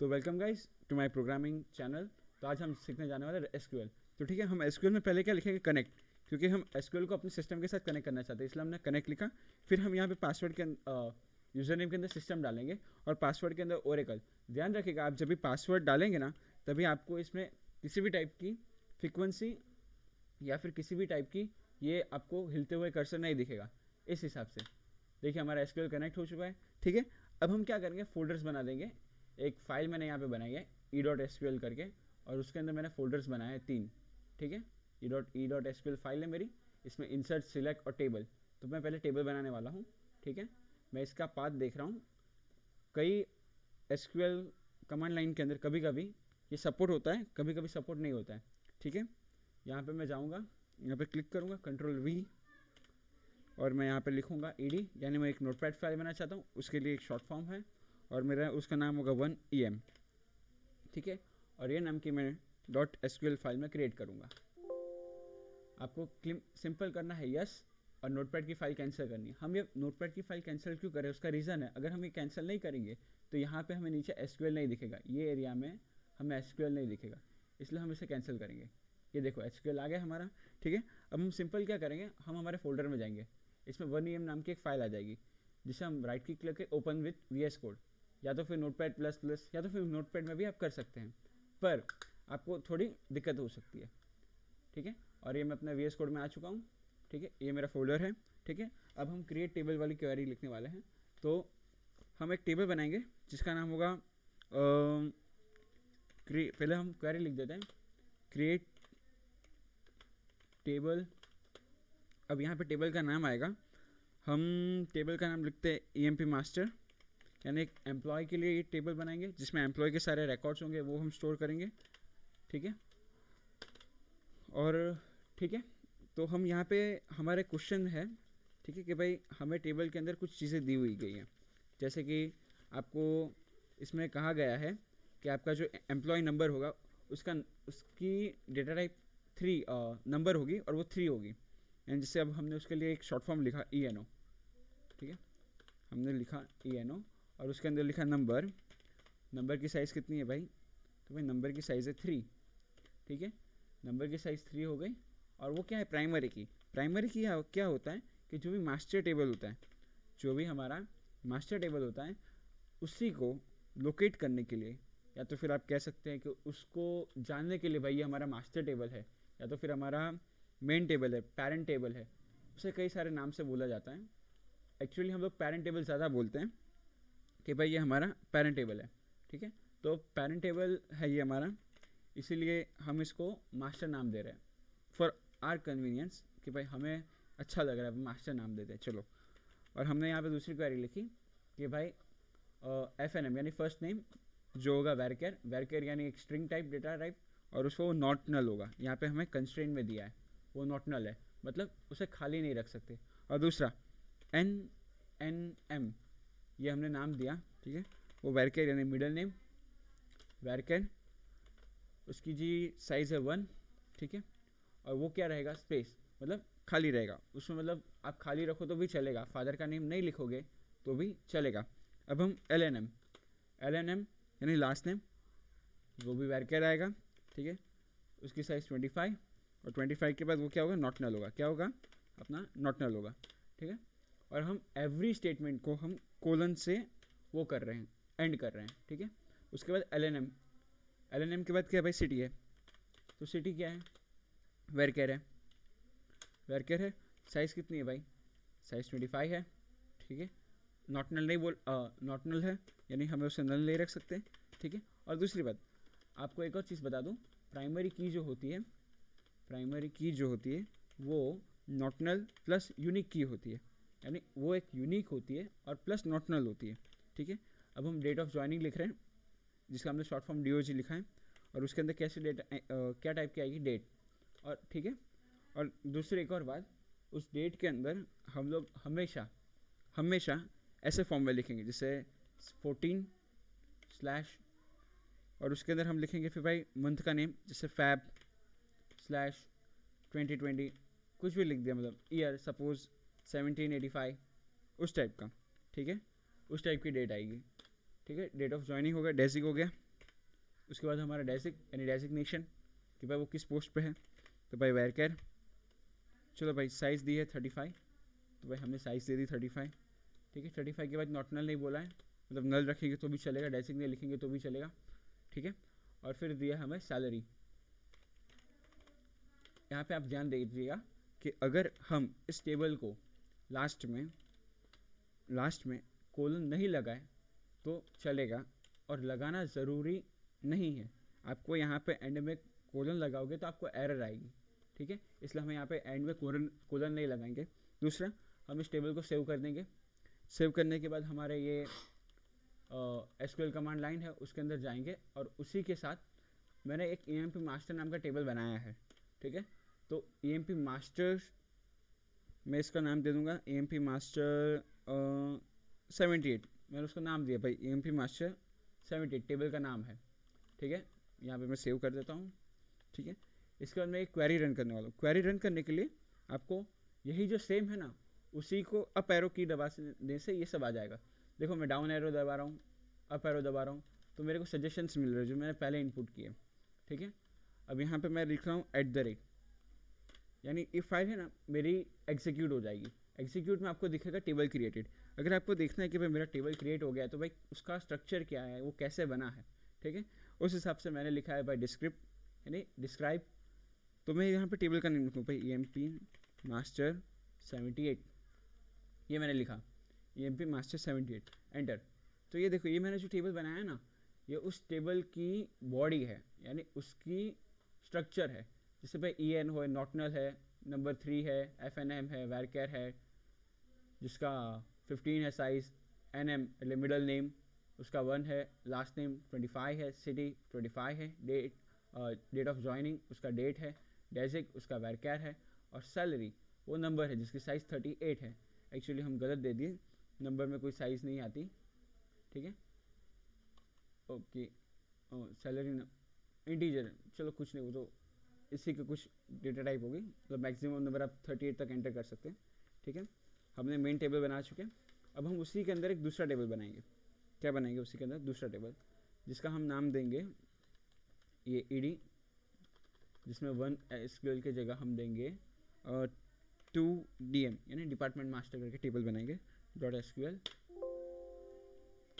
तो welcome guys to my programming channel. तो आज हम सीखने जाने वाले एसक्यूएल। तो ठीक है, हम एसक्यूएल में पहले क्या लिखेंगे, कनेक्ट, क्योंकि हम एसक्यूएल को अपने सिस्टम के साथ कनेक्ट करना चाहते हैं, इसलिए हमने कनेक्ट लिखा। फिर हम यहाँ पे पासवर्ड के यूज़र नेम के अंदर सिस्टम डालेंगे और पासवर्ड के अंदर ओरेकल। ध्यान रखिएगा, आप जब भी पासवर्ड डालेंगे ना, तभी आपको इसमें किसी भी टाइप की फ्रीक्वेंसी या फिर किसी भी टाइप की ये आपको हिलते हुए कर्सर नहीं दिखेगा। इस हिसाब से देखिए हमारा एसक्यूएल कनेक्ट हो चुका है। ठीक है, अब हम क्या करेंगे, फोल्डर्स बना देंगे। एक फाइल मैंने यहाँ पे बनाई है e.sql करके, और उसके अंदर मैंने फोल्डर्स बनाए हैं 3। ठीक है, e.sql फाइल है मेरी, इसमें इंसर्ट, सिलेक्ट और टेबल। तो मैं पहले टेबल बनाने वाला हूँ। ठीक है, मैं इसका पाथ देख रहा हूँ। कई एसक्यूएल कमांड लाइन के अंदर कभी कभी ये सपोर्ट होता है, कभी कभी सपोर्ट नहीं होता है। ठीक है, यहाँ पे मैं जाऊँगा, यहाँ पे क्लिक करूँगा, Ctrl+V, और मैं यहाँ पे लिखूँगा ed, यानी मैं एक नोटपैड फाइल बनाना चाहता हूँ, उसके लिए एक शॉर्ट फॉर्म है और मेरा उसका नाम होगा 1em। ठीक है, और ये नाम की मैं .sql फाइल में क्रिएट करूँगा। आपको सिंपल करना है यस, और नोटपैड की फ़ाइल कैंसिल करनी है। हम ये नोटपैड की फ़ाइल कैंसिल क्यों करें, उसका रीज़न है, अगर हम ये कैंसिल नहीं करेंगे तो यहाँ पे हमें नीचे एसक्यूएल नहीं दिखेगा, ये एरिया में हमें एसक्यूएल नहीं दिखेगा, इसलिए हम इसे कैंसिल करेंगे। ये देखो एसक्यूएल आ गया हमारा। ठीक है, अब हम सिंपल क्या करेंगे, हम हमारे फोल्डर में जाएंगे, इसमें 1em नाम की एक फ़ाइल आ जाएगी, जिसे हम राइट क्लिक करके ओपन विथ VS कोड, या तो फिर नोटपैड प्लस या तो फिर नोटपैड में भी आप कर सकते हैं, पर आपको थोड़ी दिक्कत हो सकती है। ठीक है, और ये मैं अपने VS कोड में आ चुका हूँ। ठीक है, ये मेरा फोल्डर है। ठीक है, अब हम क्रिएट टेबल वाली क्वेरी लिखने वाले हैं। तो हम एक टेबल बनाएंगे जिसका नाम होगा पहले हम क्वेरी लिख देते हैं, क्रिएट टेबल। अब यहाँ पे टेबल का नाम आएगा, हम टेबल का नाम लिखते हैं EMP मास्टर, यानी एक एम्प्लॉय के लिए ये टेबल बनाएंगे जिसमें एम्प्लॉय के सारे रिकॉर्ड्स होंगे, वो हम स्टोर करेंगे। ठीक है, और ठीक है, तो हम यहाँ पे हमारे क्वेश्चन है, ठीक है, कि भाई हमें टेबल के अंदर कुछ चीज़ें दी हुई गई हैं, जैसे कि आपको इसमें कहा गया है कि आपका जो एम्प्लॉय नंबर होगा उसकी डेटा टाइप 3 नंबर होगी और वो 3 होगी, एंड जिससे अब हमने उसके लिए एक शॉर्ट फॉर्म लिखा ENO। ठीक है, हमने लिखा ENO और उसके अंदर लिखा नंबर की साइज़ कितनी है भाई, तो भाई नंबर की साइज़ है 3। ठीक है, नंबर की साइज़ 3 हो गई, और वो क्या है, प्राइमरी की क्या होता है कि जो भी मास्टर टेबल होता है, जो भी हमारा मास्टर टेबल होता है, उसी को लोकेट करने के लिए, या तो फिर आप कह सकते हैं कि उसको जानने के लिए भाई ये हमारा मास्टर टेबल है, या तो फिर हमारा मेन टेबल है, पेरेंट टेबल है, उसे कई सारे नाम से बोला जाता है। एक्चुअली हम लोग पेरेंट टेबल ज़्यादा बोलते हैं कि भाई ये हमारा पेरेंट टेबल है। ठीक है, तो पेरेंट टेबल है ये हमारा, इसीलिए हम इसको मास्टर नाम दे रहे हैं फॉर आर कन्वीनियंस, कि भाई हमें अच्छा लग रहा है मास्टर नाम देते हैं। चलो, और हमने यहाँ पे दूसरी क्वेरी लिखी कि भाई FNM यानी फर्स्ट नेम जो होगा वैरकेर यानी एक स्ट्रिंग टाइप डेटा टाइप, और उसको नॉट नल होगा, यहाँ पे हमें कंस्ट्रेंट में दिया है, वो नॉट नल है, मतलब उसे खाली नहीं रख सकते। और दूसरा NNM, ये हमने नाम दिया, ठीक है, वो वैरकेर यानी मिडल नेम वैरकेर, उसकी जी साइज़ है 1। ठीक है, और वो क्या रहेगा, स्पेस, मतलब खाली रहेगा उसमें, मतलब आप खाली रखो तो भी चलेगा, फादर का नेम नहीं लिखोगे तो भी चलेगा। अब हम LNM यानी लास्ट नेम, वो भी वैरकेर आएगा। ठीक है, उसकी साइज़ 25, और 25 के बाद वो क्या होगा, नॉट नल होगा, क्या होगा अपना नॉट नल होगा। ठीक है, और हम एवरी स्टेटमेंट को हम कोलन से वो कर रहे हैं, एंड कर रहे हैं। ठीक है, उसके बाद LNM के बाद क्या है भाई, सिटी है, तो सिटी क्या है, वैरकेर है। साइज़ कितनी है भाई, साइज़ 25 है। ठीक है, नॉट नल नहीं नॉट नल है, यानी हमें उसे नल नहीं रख सकते। ठीक है, और दूसरी बात आपको एक और चीज़ बता दूं, प्राइमरी की जो होती है वो नॉट नल प्लस यूनिक की होती है, यानी वो एक यूनिक होती है और प्लस नॉट नल होती है। ठीक है, अब हम डेट ऑफ ज्वाइनिंग लिख रहे हैं, जिसका हमने शॉर्ट फॉर्म DOG लिखा है, और उसके अंदर कैसे डेट क्या टाइप की आएगी, डेट। और ठीक है, और दूसरी एक और बात, उस डेट के अंदर हम लोग हमेशा ऐसे फॉर्म में लिखेंगे, जैसे 14 स्लैश, और उसके अंदर हम लिखेंगे फिर भाई मंथ का नेम, जैसे Feb/2020, कुछ भी लिख दिया, मतलब ईयर सपोज 1785, उस टाइप का। ठीक है, उस टाइप की डेट आएगी। ठीक है, डेट ऑफ ज्वाइनिंग हो गया, डेजिग हो गया। उसके बाद हमारा डेजिक यानी डेजिग्नेशन कि भाई वो किस पोस्ट पे है, तो भाई वेरकेर। चलो भाई साइज़ दी है 35, तो भाई हमने साइज़ दे दी 35, ठीक है। 35 के बाद नॉट नल नहीं बोला है, मतलब नल रखेंगे तो भी चलेगा, डेजिक नहीं लिखेंगे तो भी चलेगा, ठीक है। और फिर दिया हमें सैलरी। यहाँ पे आप ध्यान दे दीजिएगा कि अगर हम इस टेबल को लास्ट में कोलन नहीं लगाए तो चलेगा, और लगाना ज़रूरी नहीं है। आपको यहाँ पे एंड में कोलन लगाओगे तो आपको एरर आएगी, ठीक है। इसलिए हम यहाँ पे एंड में कोलन नहीं लगाएंगे। दूसरा, हम इस टेबल को सेव कर देंगे। सेव करने के बाद हमारे ये एसक्यूएल कमांड लाइन है, उसके अंदर जाएंगे और उसी के साथ मैंने एक EMP मास्टर नाम का टेबल बनाया है, ठीक है। तो EMP मास्टर, मैं इसका नाम दे दूंगा EMP मास्टर 78, मैंने उसको नाम दिया भाई EMP मास्टर 78 टेबल का नाम है, ठीक है। यहाँ पे मैं सेव कर देता हूँ, ठीक है। इसके बाद मैं एक क्वेरी रन करने वाला हूँ। क्वेरी रन करने के लिए आपको यही जो सेम है ना, उसी को अप एरो की दबाने से ये सब आ जाएगा। देखो मैं डाउन एरो दबा रहा हूँ, अप एरो दबा रहा हूँ, तो मेरे को सजेशंस मिल रहे हैं जो मैंने पहले इनपुट किए, ठीक है। अब यहाँ पे मैं लिख रहा हूँ @ यानी ये फाइल है ना मेरी एग्जीक्यूट हो जाएगी। एग्जीक्यूट में आपको दिखेगा टेबल क्रिएटेड। अगर आपको देखना है कि भाई मेरा टेबल क्रिएट हो गया है तो भाई उसका स्ट्रक्चर क्या है, वो कैसे बना है, ठीक है, उस हिसाब से मैंने लिखा है भाई डिस्क्रिप्ट यानी डिस्क्राइब। तो मैं यहाँ पे टेबल का नाम लिखूँ भाई EMP मास्टर 78, ये मैंने लिखा EMP मास्टर 78, एंटर। तो ये देखो, ये मैंने जो टेबल बनाया है ना, ये उस टेबल की बॉडी है, यानी उसकी स्ट्रक्चर है। जैसे भाई EN हो, नॉटनल है, नंबर 3 है, FNM है, वेरकेर है जिसका 15 है साइज़, NM मतलब मिडल नेम उसका 1 है, लास्ट नेम 25 है, सिटी 25 है, डेट ऑफ ज्वाइनिंग उसका डेट है, डेजिक उसका वेरकेर है, और सैलरी वो नंबर है जिसकी साइज़ 38 है। एक्चुअली हम गलत दे दिए, नंबर में कोई साइज़ नहीं आती, ठीक है। ओके, सैलरी इंटीजर, चलो कुछ नहीं, वो तो इसी के कुछ डेटा टाइप होगी, मतलब मैक्सिमम नंबर आप 38 तक एंटर कर सकते हैं, ठीक है। हमने मेन टेबल बना चुके हैं। अब हम उसी के अंदर एक दूसरा टेबल बनाएंगे। क्या बनाएंगे उसी के अंदर? दूसरा टेबल, जिसका हम नाम देंगे ये ED, जिसमें 1 SQL की जगह हम देंगे 2 DM यानी डिपार्टमेंट मास्टर करके टेबल बनाएंगे .SQL,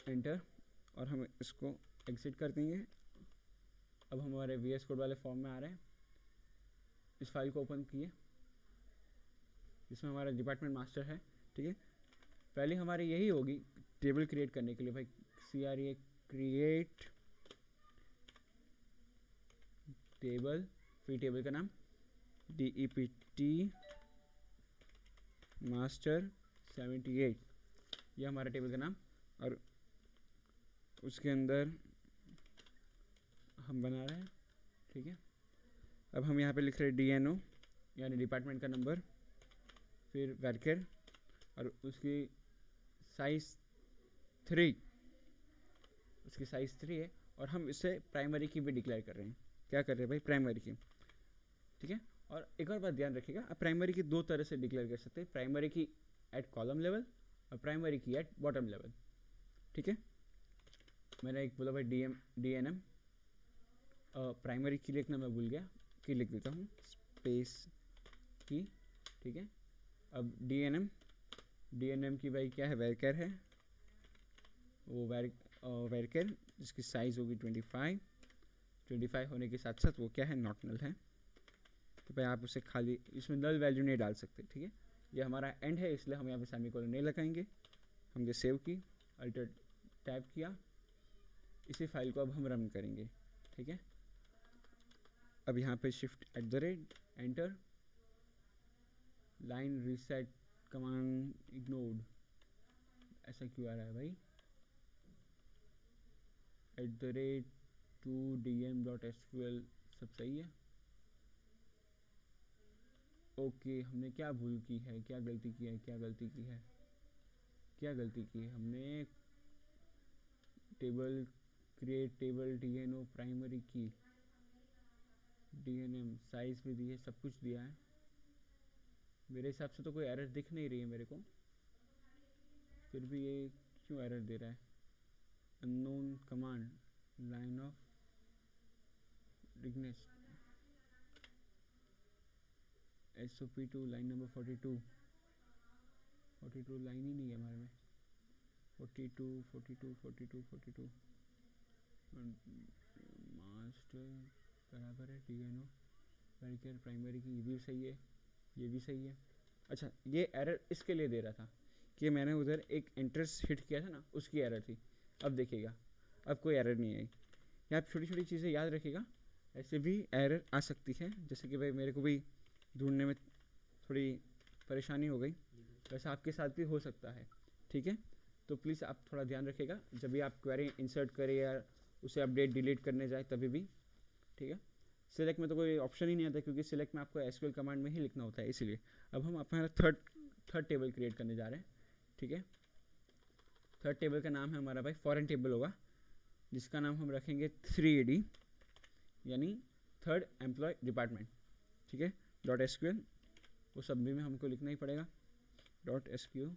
एंटर, और हम इसको एग्जिट कर देंगे। अब हमारे VS कोड वाले फॉर्म में आ रहे हैं। इस फाइल को ओपन किए, इसमें हमारा डिपार्टमेंट मास्टर है, ठीक है। पहले हमारी यही होगी टेबल क्रिएट करने के लिए भाई CREA क्रिएट टेबल, फिर टेबल का नाम DEPT मास्टर 78, यह हमारा टेबल का नाम, और उसके अंदर हम बना रहे हैं, ठीक है। अब हम यहाँ पे लिख रहे हैं DNO यानी डिपार्टमेंट का नंबर, फिर वेरकेर, और उसकी साइज़ 3, उसकी साइज़ 3 है, और हम इसे प्राइमरी की भी डिक्लेयर कर रहे हैं। क्या कर रहे हैं भाई? प्राइमरी की, ठीक है। और एक और बात ध्यान रखिएगा, आप प्राइमरी की 2 तरह से डिक्लेयर कर सकते हैं, प्राइमरी की एट कॉलम लेवल और प्राइमरी की एट बॉटम लेवल, ठीक है। मैंने एक बोला भाई DNM, प्राइमरी की लिखना मैं भूल गया, की लिख देता हूँ स्पेस की, ठीक है। अब DNM की भाई क्या है? वेरकेर है, वो वेरकेर जिसकी साइज़ होगी 25 होने के साथ साथ वो क्या है? नॉटनल है। तो भाई आप उसे खाली इसमें नल वैल्यू नहीं डाल सकते, ठीक है। ये हमारा एंड है, इसलिए हम यहाँ पे सेमीकोलन नहीं लगाएंगे। हमने सेव की, अल्टर टैब किया, इसी फाइल को अब हम रन करेंगे, ठीक है। अब यहाँ पे shift @ enter, line reset command ignored, ऐसा क्यों आ रहा है भाई? @2dm.sql सब सही है। ओके, हमने क्या भूल की है, क्या गलती की है, क्या गलती की है हमने? Table create table DNO primary की DNM साइज भी दी है, सब कुछ दिया है। मेरे हिसाब से तो कोई एरर दिख नहीं रही है मेरे को, फिर भी ये क्यों एरर दे रहा है? अननोन कमांड, लाइन ऑफ रिग्नेस SOP2 लाइन नंबर 42 लाइन ही नहीं है हमारे में 42 मास्टर बराबर है DNO वेरिकेयर प्राइमरी की, ये भी सही है, ये भी सही है। अच्छा, ये एरर इसके लिए दे रहा था कि मैंने उधर एक इंटरेस्ट हिट किया था ना, उसकी एरर थी। अब देखिएगा, अब कोई एरर नहीं आई। ये आप छोटी छोटी चीज़ें याद रखिएगा, ऐसे भी एरर आ सकती है। जैसे कि भाई मेरे को भी ढूंढने में थोड़ी परेशानी हो गई, वैसे आपके साथ भी हो सकता है, ठीक है। तो प्लीज़ आप थोड़ा ध्यान रखिएगा जब भी आप क्वेरी इंसर्ट करें या उसे अपडेट डिलीट करने जाए तभी भी, ठीक है। सिलेक्ट में तो कोई ऑप्शन ही नहीं आता क्योंकि सिलेक्ट में आपको एसक्यूएल कमांड में ही लिखना होता है, इसीलिए। अब हम अपना थर्ड टेबल क्रिएट करने जा रहे हैं, ठीक है। थर्ड टेबल का नाम है हमारा भाई फॉरेन टेबल होगा, जिसका नाम हम रखेंगे 3AD यानी थर्ड एम्प्लॉय डिपार्टमेंट, ठीक है। .SQL वो सब भी में हमको लिखना ही पड़ेगा। .SQL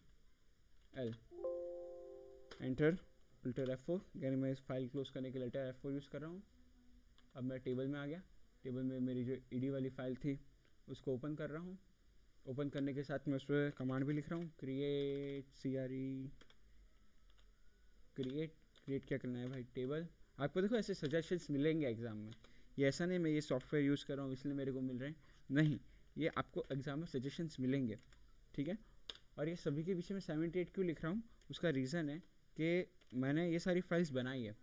एंटर अल्टर F4, यानी मैं इस फाइल क्लोज करने के लिए अल्टर F4 यूज़ कर रहा हूँ। अब मैं टेबल में आ गया, टेबल में मेरी जो ED वाली फाइल थी उसको ओपन कर रहा हूँ। ओपन करने के साथ मैं उस पर कमांड भी लिख रहा हूँ, क्रिएट क्या करना है भाई, टेबल। आपको देखो ऐसे सजेशंस मिलेंगे एग्जाम में, ये ऐसा नहीं मैं ये सॉफ्टवेयर यूज़ कर रहा हूँ इसलिए मेरे को मिल रहे हैं, नहीं, ये आपको एग्जाम में सजेशंस मिलेंगे, ठीक है। और ये सभी के पीछे मैं 78 क्यों लिख रहा हूँ, उसका रीज़न है कि मैंने ये सारी फाइल्स बनाई है,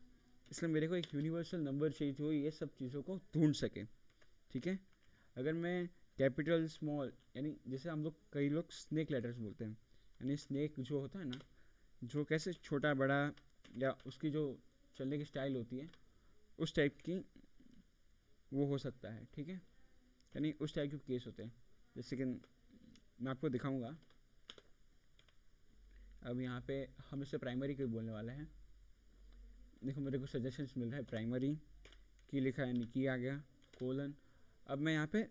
इसलिए मेरे को एक यूनिवर्सल नंबर चाहिए जो ये सब चीज़ों को ढूंढ सके, ठीक है। अगर मैं कैपिटल स्मॉल, यानी जैसे हम लोग कई लोग स्नेक लेटर्स बोलते हैं, यानी स्नेक जो होता है ना, जो कैसे छोटा बड़ा या उसकी जो चलने की स्टाइल होती है उस टाइप की वो हो सकता है, ठीक है। यानी उस टाइप के केस होते हैं, जैसे कि मैं आपको दिखाऊंगा। अब यहाँ पे हम इससे प्राइमरी की बोलने वाले हैं। देखो मेरे को सजेशंस मिल रहा है, प्राइमरी की लिखा है, की आ गया कोलन। अब मैं यहाँ पे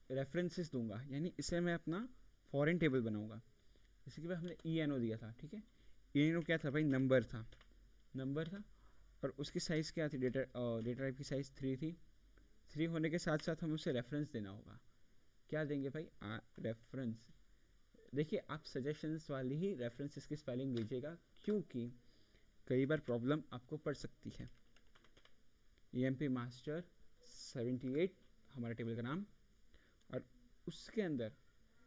रेफरेंसेस दूंगा, यानी इसे मैं अपना फॉरेन टेबल बनाऊंगा। जैसे कि भाई हमने ENO दिया था, ठीक है। ENO क्या था भाई, नंबर था, और उसकी साइज़ क्या थी, डेटा टाइप की साइज़ 3 थी। 3 होने के साथ साथ हमें उसे रेफरेंस देना होगा। क्या देंगे भाई, रेफरेंस। देखिए आप सजेशंस वाली ही रेफरेंसेस की स्पेलिंग लीजिएगा, क्योंकि कई बार प्रॉब्लम आपको पड़ सकती है। EMP मास्टर 78 हमारे टेबल का नाम, और उसके अंदर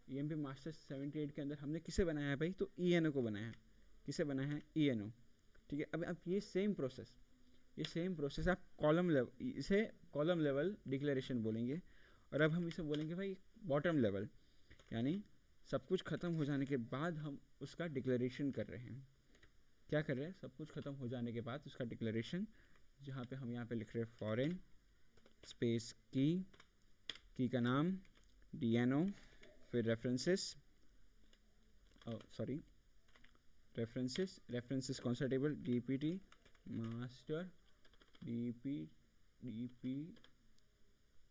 EMP मास्टर 78 के अंदर हमने किसे बनाया है भाई, तो ENO को बनाया है। किसे बनाया है, ENO, ठीक है। अब आप ये सेम प्रोसेस आप इसे कॉलम लेवल डिक्लेरेशन बोलेंगे, और अब हम इसे बोलेंगे भाई बॉटम लेवल, यानी सब कुछ ख़त्म हो जाने के बाद हम उसका डिक्लेरेशन कर रहे हैं। क्या कर रहे हैं, सब कुछ ख़त्म हो जाने के बाद उसका डिक्लेरेशन, जहाँ पे हम यहाँ पे लिख रहे हैं फॉरेन स्पेस की का नाम DNO, फिर रेफरेंसेस कौन सा टेबल, DPT मास्टर DP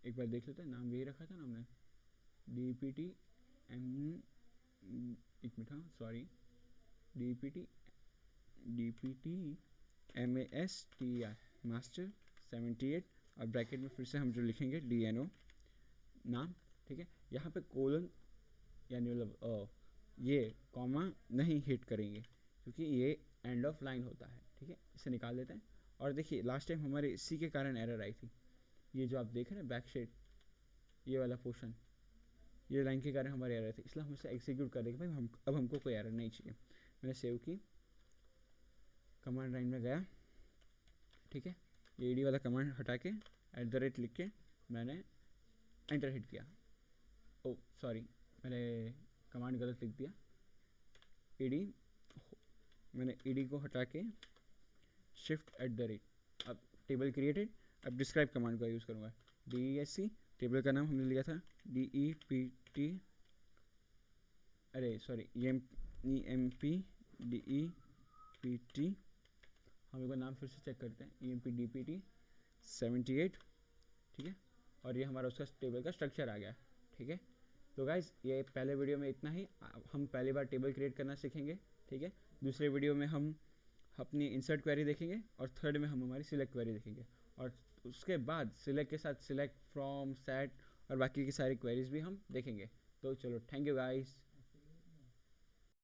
एक बार देख लेते हैं, नाम यही रखा था ना हमने, DPT एक मिनट, हाँ सॉरी, DPT MASTER मास्टर 78, और ब्रैकेट में फिर से हम जो लिखेंगे DNO नाम, ठीक है। यहाँ पे कोलन यानी मतलब ये कॉमा नहीं हिट करेंगे क्योंकि ये एंड ऑफ लाइन होता है, ठीक है। इसे निकाल देते हैं। और देखिए लास्ट टाइम हमारे इसी के कारण एरर आई थी, ये जो आप देख रहे हैं बैक शेड, ये वाला पोर्शन, ये लाइन के कारण हमारी एरर थी, इसलिए हम इसे एग्जीक्यूट कर देंगे भाई, अब हमको कोई एरर नहीं चाहिए। मैंने सेव की, कमांड लाइन में गया, ठीक है। ये ED वाला कमांड हटा के @ लिख के मैंने एंटर हिट किया। ओ सॉरी, मैंने कमांड गलत लिख दिया। मैंने ED को हटा के @, अब टेबल क्रिएटेड। अब डिस्क्राइब कमांड का यूज़ करूँगा, DESC, टेबल का नाम हमने लिया था DEPT, अरे सॉरी EMP DEPT, हम एक बार नाम फिर से चेक करते हैं, EMP DPT 78, ठीक है। और ये हमारा उसका टेबल का स्ट्रक्चर आ गया, ठीक है। तो गाइज ये पहले वीडियो में इतना ही, हम पहली बार टेबल क्रिएट करना सीखेंगे, ठीक है। दूसरे वीडियो में हम अपनी इंसर्ट क्वेरी देखेंगे और थर्ड में हम हमारी सिलेक्ट क्वेरी देखेंगे, और उसके बाद सिलेक्ट के साथ सिलेक्ट फ्रॉम सेट और बाकी की सारी क्वेरीज भी हम देखेंगे। तो चलो, थैंक यू गाइस।